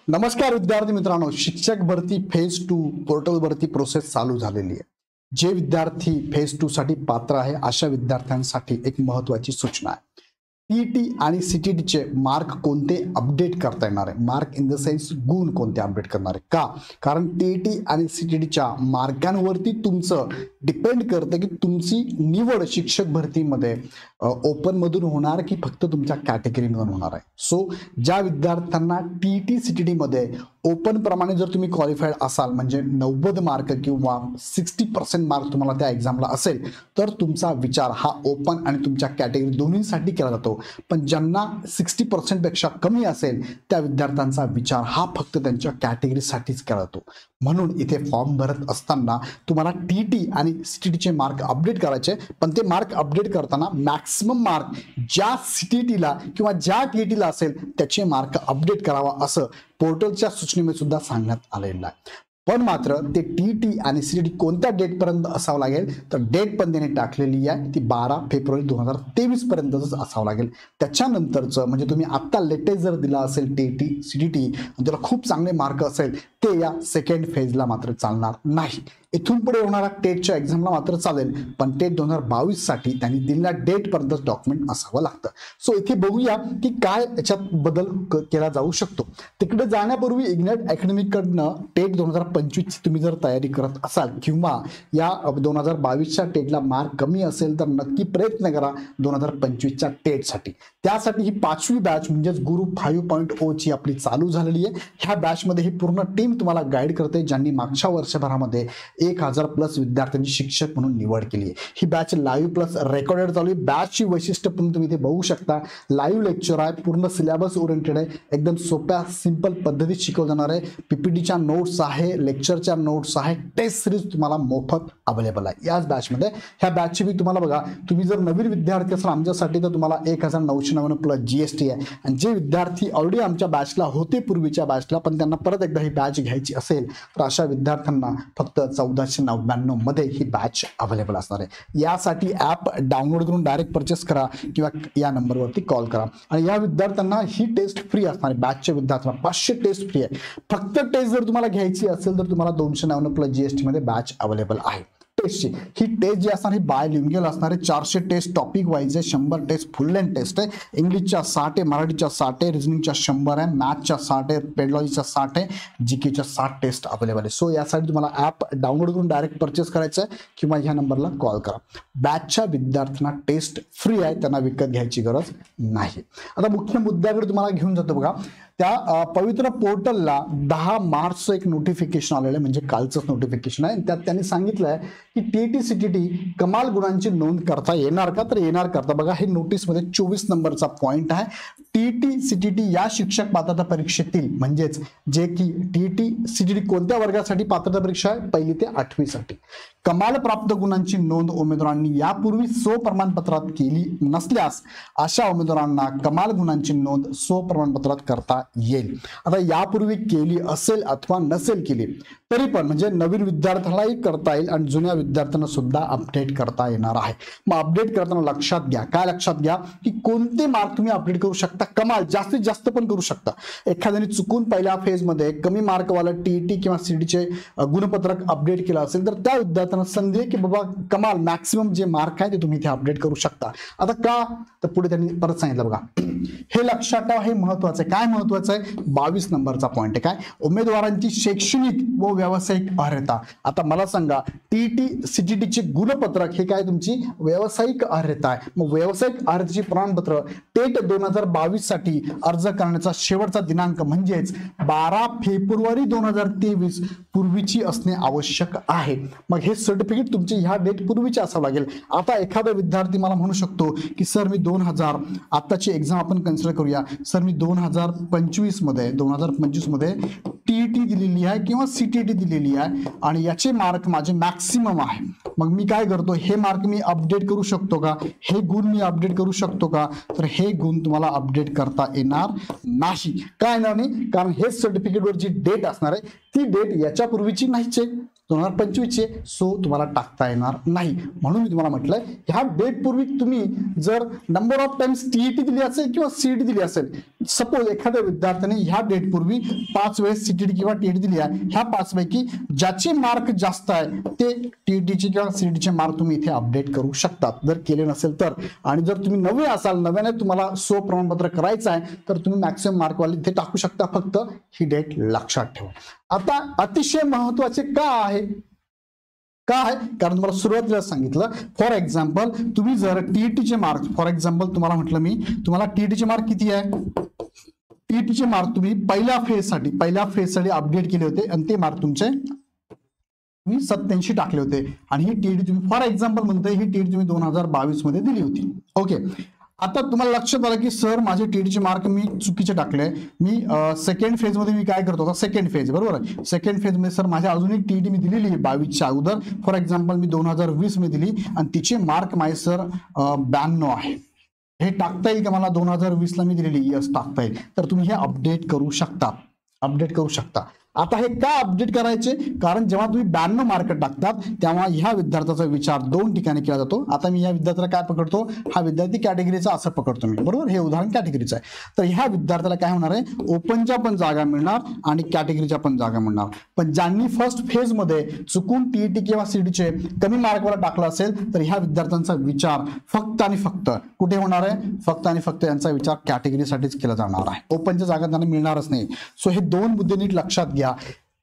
नमस्कार विद्यार्थी मित्रांनो, शिक्षक भरती फेज 2 पोर्टल भरती प्रोसेस चालू झालेली आहे। जे विद्यार्थी फेज 2 साठी पात्र आहे अशा विद्यार्थ्यांसाठी एक महत्त्वाची सूचना आहे। टीईटी आणि सीटीटीचे मार्क कोणते अपडेट करता येणार आहे, मार्क इन द सेन्स गुण कोणते अपडेट करणार आहे का? कारण टीईटी आणि सीटीटीच्या मार्कांवरती तुमचं डिपेंड करतं की तुमची निवड शिक्षक भरतीमध्ये ओपन मधून होणार की फक्त तुमच्या कॅटेगरीमधून होणार आहे। सो ज्या विद्यार्थ्यांना टीईटी सीटीटी मध्ये ओपन प्रमाणे जर तुम्ही क्वालिफाईड असाल, म्हणजे 90 मार्क किंवा 60% मार्क तुम्हाला त्या एक्झामला असेल, तर तुमचा विचार हा ओपन आणि तुमच्या कॅटेगरी दोन्हीसाठी केला जातो। पण ज्यांना 60% पेक्षा कमी असेल त्या विद्यार्थ्यांचा विचार हा फक्त त्यांच्या कॅटेगरीसाठीच केला जातो। म्हणून इथे फॉर्म भरत असताना तुम्हाला टीईटी आणि सीटीटीचे मार्क अपडेट करायचे, पण ते मार्क अपडेट करताना मॅक्सिमम मार्क ज्या सीटीटीला किंवा ज्या टीईटीला असेल त्याचे मार्क अपडेट करावा असं पोर्टलच्या सूचनेमध्ये सुद्धा सांगण्यात आलेलं आहे। पण मात्र ते टीईटी आणि सीटीटी कोणत्या डेट पर्यंत असावं लागेल, तर डेट पण त्यांनी टाकलेली आहे ती 12 फेब्रुवारी 2023 पर्यंतच असावं लागेल। त्याच्यानंतरचं म्हणजे तुम्ही आता लेटेस्ट जर दिला असेल टीईटी सीटीटी, त्याला खूप चांगले मार्क असेल, ते या सेकंड फेजला मात्र चालणार नाही। इथून पुढे होणारा टेटच्या एक्झामला मात्र चालेल, पण टेट 2022 साठी त्यांनी दिलेल्या डेट पर्यंत डॉक्युमेंट असावं लागतं। सो इथे बघूया की काय याच्यात बदल केला जाऊ शकतो। तिकडे जाण्यापूर्वी इग्नाइट अकॅडमिक कडनं टेट 2025 ची तुम्ही जर तयारी करत असाल किंवा या 2022च्या टेटला मार्क कमी असेल तर नक्की प्रयत्न करा 2025च्या टेटसाठी। त्यासाठी ही 5वी बॅच म्हणजेच गुरु 5.0 ची आपली चालू झालेली आहे। ह्या बॅचमध्ये ही पूर्ण टीम तुम्हाला गाईड करते, ज्यांनी मागच्या वर्षभरामध्ये 1000 प्लस विद्यार्थ्यांची शिक्षक म्हणून निवड केली आहे। ही बॅच लाईव्ह प्लस रेकॉर्डेड चालू आहे। बॅचची वैशिष्ट्य पण तुम्ही इथे बघू शकता। लाईव्ह लेक्चर आहे, पूर्ण सिलेबस ओरिएंटेड आहे, एकदम सोप्या सिंपल पद्धतीत शिकवलं जाणार आहे। पीपीटीच्या नोट्स आहे, लेक्चरच्या नोट्स आहे, टेस्ट सिरीज तुम्हाला मोफत अवेलेबल आहे याच बॅचमध्ये। ह्या बॅचची मी तुम्हाला बघा, तुम्ही जर नवीन विद्यार्थी असाल आमच्यासाठी तर तुम्हाला 1999 प्लस जीएसटी आहे। आणि जे विद्यार्थी ऑलरेडी आमच्या बॅचला होते पूर्वीच्या बॅचला, पण त्यांना परत एकदा ही बॅच घ्यायची असेल तर अशा विद्यार्थ्यांना फक्त 1499 मध्ये ही बॅच अवेलेबल असणार आहे। यासाठी ॲप डाउनलोड करून डायरेक्ट परचेस करा किंवा या नंबरवरती कॉल करा। आणि या विद्यार्थ्यांना ही टेस्ट फ्री असणार आहे। बॅचच्या विद्यार्थ्यांना 500 टेस्ट फ्री आहे। फक्त टेस्ट जर तुम्हाला घ्यायची असेल तर तुम्हाला 299 प्लस जीएसटी मध्ये बॅच अवेलेबल आहे। टेस्टची ही टेस्ट जी असणार ही बायलिंग्युअल असणार आहे। 400 टेस्ट टॉपिक वाईज आहे, 100 टेस्ट फुल लेंथ टेस्ट आहे। इंग्लिशच्या 60 आहे, मराठीच्या 60 आहे, रिजनिंगच्या 100 आहे, मॅथच्या 60 आहे, पेडलॉजीच्या 60 आहे, जीकेच्या 60 टेस्ट अवेलेबल आहे। सो यासाठी तुम्हाला ॲप डाउनलोड करून डायरेक्ट परचेस करायचं आहे किंवा ह्या नंबरला कॉल करा। बॅचच्या विद्यार्थ्यांना टेस्ट फ्री आहे, त्यांना विकत घ्यायची गरज नाही। आता मुख्य मुद्द्याकडे तुम्हाला घेऊन जातो बघा। त्या पवित्र पोर्टलला 10 मार्चचं एक नोटिफिकेशन आलेलं आहे, म्हणजे कालचंच नोटिफिकेशन आहे। त्यात त्यांनी सांगितलं आहे की टीईटी सीटीटी कमाल गुणांची नोंद करता येणार का, तर येणार करता। बघा हे नोटीसमध्ये 24 नंबरचा पॉइंट आहे। टीईटी सीटीटी या शिक्षक पात्रता परीक्षेतील, म्हणजेच जे की टीईटी सीटीटी कोणत्या वर्गासाठी पात्रता परीक्षा आहे, 1ली ते 8वी साठी, कमाल प्राप्त गुणांची नोंद उमेदवारांनी यापूर्वी स्वप्रमाणपत्रात केली नसल्यास अशा उमेदवारांना कमाल गुणांची नोंद स्वप्रमाणपत्रात करता येईल। आता यापूर्वी केली असेल अथवा नसेल केली तरी पण म्हणजे नवीन विद्यार्थ्यालाही करता येईल आणि जुन्या विद्यार्थ्यांना सुद्धा अपडेट करता येणार आहे। मग अपडेट करताना लक्षात घ्या, काय लक्षात घ्या की कोणते मार्क तुम्ही अपडेट करू शकता, कमाल जास्तीत जास्त पण करू शकता। एखाद्याने चुकून पहिल्या फेजमध्ये कमी मार्कवाला टीईटी किंवा सीटीचे गुणपत्रक अपडेट केलं असेल तर त्या विद्यार्थ्यांना संधी आहे की बाबा कमाल मॅक्सिमम जे मार्क आहे ते तुम्ही इथे अपडेट करू शकता। आता का, तर पुढे त्यांनी परत सांगितलं बघा, हे लक्षात ठेवा, हे महत्वाचं आहे। काय महत्वाचं आहे, 22 नंबरचा पॉइंट आहे, काय उमेदवारांची शैक्षणिक व व्यावसायिक अर्हता। आता मला सांगा, टीईटी सीटीटीचे गुणपत्रक हे काय तुमची व्यावसायिक अर्हता आहे। मग व्यावसायिक अर्हतेचे प्रमाणपत्र टेट 2022 साठी अर्ज करण्याचा शेवटचा दिनांक म्हणजेच 12 फेब्रुवारी 2023 पूर्वीची असणे आवश्यक आहे। मग हे सर्टिफिकेट तुमचे ह्या डेट पूर्वीचे असावं लागेल। आता एखादा विद्यार्थी मला म्हणू शकतो की सर मी 2000 आताची एक्झाम आपण कन्सिडर करूया, सर मी 2025 मध्ये टीईटी दिलेली आहे किंवा सीटीटी दिलेली आहे आणि याचे मार्क माझे मॅक्सिमम आहे। मग मी काय करतो, हे मार्क मी अपडेट करू शकतो का, हे गुण मी अपडेट करू शकतो का, तर हे गुण तुम्हाला अपडेट करता येणार नाही। काय येणार नाही, कारण हे सर्टिफिकेटवर जी डेट असणार आहे ती डेट याच्या पूर्वीची नाहीच आहे। 2025 चे, सो तुम्हाला टाकता येणार नाही. म्हणून मी तुम्हाला म्हटलंय ह्या डेट पूर्वी तुम्ही जर नंबर ऑफ टाइम्स टीईटी दिली असेल किंवा सीईटी दिली असेल, सपोज एखाद्या विद्यार्थ्याने ह्या डेट पूर्वी 5 वेळेस सीईटी किंवा टीईटी दिली आहे, ह्या 5 पैकी ज्याचे मार्क जास्त आहे ते टीईटीचे किंवा सीईटीचे मार्क तुम्ही इथे अपडेट करू शकतात जर केले नसेल तर. आणि जर तुम्ही नवे असाल, नव्याने तुम्हाला सो प्रमाणपत्र करायचं आहे, तर तुम्ही मॅक्सिमम मार्कवाले इथे टाकू शकता. फक्त ही डेट लक्षात ठेवा. आता अतिशय महत्वाचे का आहे, कारण तुम्हाला सुरुवातीला सांगितलं, फॉर एक्झाम्पल तुम्ही जर टीईटीचे मार्क, फॉर एक्झाम्पल तुम्हाला म्हटलं मी, तुम्हाला टीईटीचे मार्क किती आहे, टीईटीचे मार्क तुम्ही पहिल्या फेजसाठी अपडेट केले होते आणि ते मार्क तुमचे मी 87 टाकले होते. आणि ही टीईटी तुम्ही फॉर एक्झाम्पल म्हणतोय, ही टीईटी तुम्ही 2022 मध्ये दिली होती. ओके, आता तुम्हाला लक्षात आलं की सर माझे टीईटीचे मार्क मी चुकीचे टाकले. मी सेकंड फेज मध्ये मी काय करतो, आता सेकंड फेज बरोबर आहे, सेकंड फेज मध्ये सर माझ्या अजून एक टीईटी मी दिलेली आहे 22च्या अगोदर, फॉर एक्झाम्पल मी 2020 मध्ये दिली आणि तिचे मार्क माझे सर 92 आहे. हे टाकता येईल का मला, 2020 ला मी दिलेली, यस टाकता येईल. तर तुम्ही हे अपडेट करू शकता. आता हे का अपडेट करायचे, कारण जेव्हा तुम्ही 92 मार्क टाकतात तेव्हा ह्या विद्यार्थ्याचा विचार 2 ठिकाणी केला जातो. आता मी ह्या विद्यार्थ्याला काय पकडतो, हा विद्यार्थी कॅटेगरीचा असं पकडतो मी, बरोबर, हे उदाहरण कॅटेगरीचं आहे. तर ह्या विद्यार्थ्याला काय होणार आहे, ओपनच्या पण जागा मिळणार आणि कॅटेगरीच्या पण जागा मिळणार. पण ज्यांनी फर्स्ट फेज मध्ये चुकून टीईटी किंवा सीईटीचे कमी मार्कवर टाकलं असेल, तर ह्या विद्यार्थ्यांचा विचार फक्त आणि फक्त कुठे होणार आहे, फक्त आणि फक्त यांचा विचार कॅटेगरीसाठीच केला जाणार आहे. ओपनच्या जागा त्यांना मिळणारच नाही. सो हे 2 मुद्दे नीट लक्षात घ्या.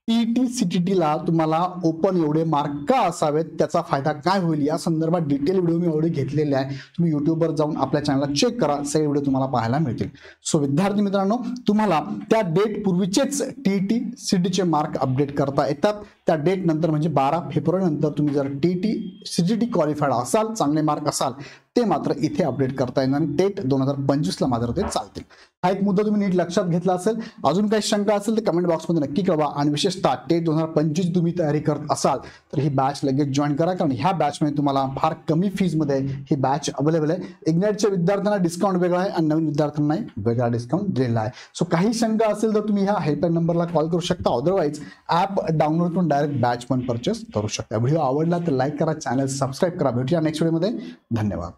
टीईटी सीटीटी ला तुम्हाला ओपन एवढे मार्क का असावेत, त्याचा फायदा काय होईल, या संदर्भात डिटेल व्हिडिओ मी ऑलरेडी घेतलेले आहे. तुम्ही युट्यूबवर जाऊन आपल्या चॅनलला चेक करा, सगळे व्हिडिओ तुम्हाला पाहायला मिळतील. सो विद्यार्थी मित्रांनो, तुम्हाला त्या डेट पूर्वीचेच टीईटी सीटीचे मार्क अपडेट करता येतात. त्या डेट नंतर म्हणजे 12 फेब्रुवारी नंतर तुम्ही जर टीईटी सीटीटी क्वालिफाईड असाल, चांगले मार्क असाल, ते मात्र इथे अपडेट करता येणार आणि टेट 2025 ला मात्र ते चालतील. हा एक मुद्दा तुम्ही नीट लक्षात घेतला असेल. अजून काही शंका असेल तर कमेंट बॉक्समध्ये नक्की कळवा. आणि विशेषतः टेट 2025 तुम्ही तयारी करत असाल तर ही बॅच लगेच जॉईन करा, कारण ह्या बॅचमध्ये तुम्हाला फार कमी फीजमध्ये ही बॅच अवेलेबल आहे. इग्नाइटच्या विद्यार्थ्यांना डिस्काउंट वेगळा आहे आणि नवीन विद्यार्थ्यांना वेगळा डिस्काउंट दिलेला आहे. सो काही शंका असेल तर तुम्ही ह्या हेल्पलाईन नंबरला कॉल करू शकता. अदरवाईज ॲप डाउनलोड करून डायरेक्ट बॅच पण परचेस करू शकता. व्हिडिओ आवडला तर लाईक करा, चॅनल सबस्क्राईब करा. भेटूया नेक्स्ट व्हिडिओमध्ये. धन्यवाद.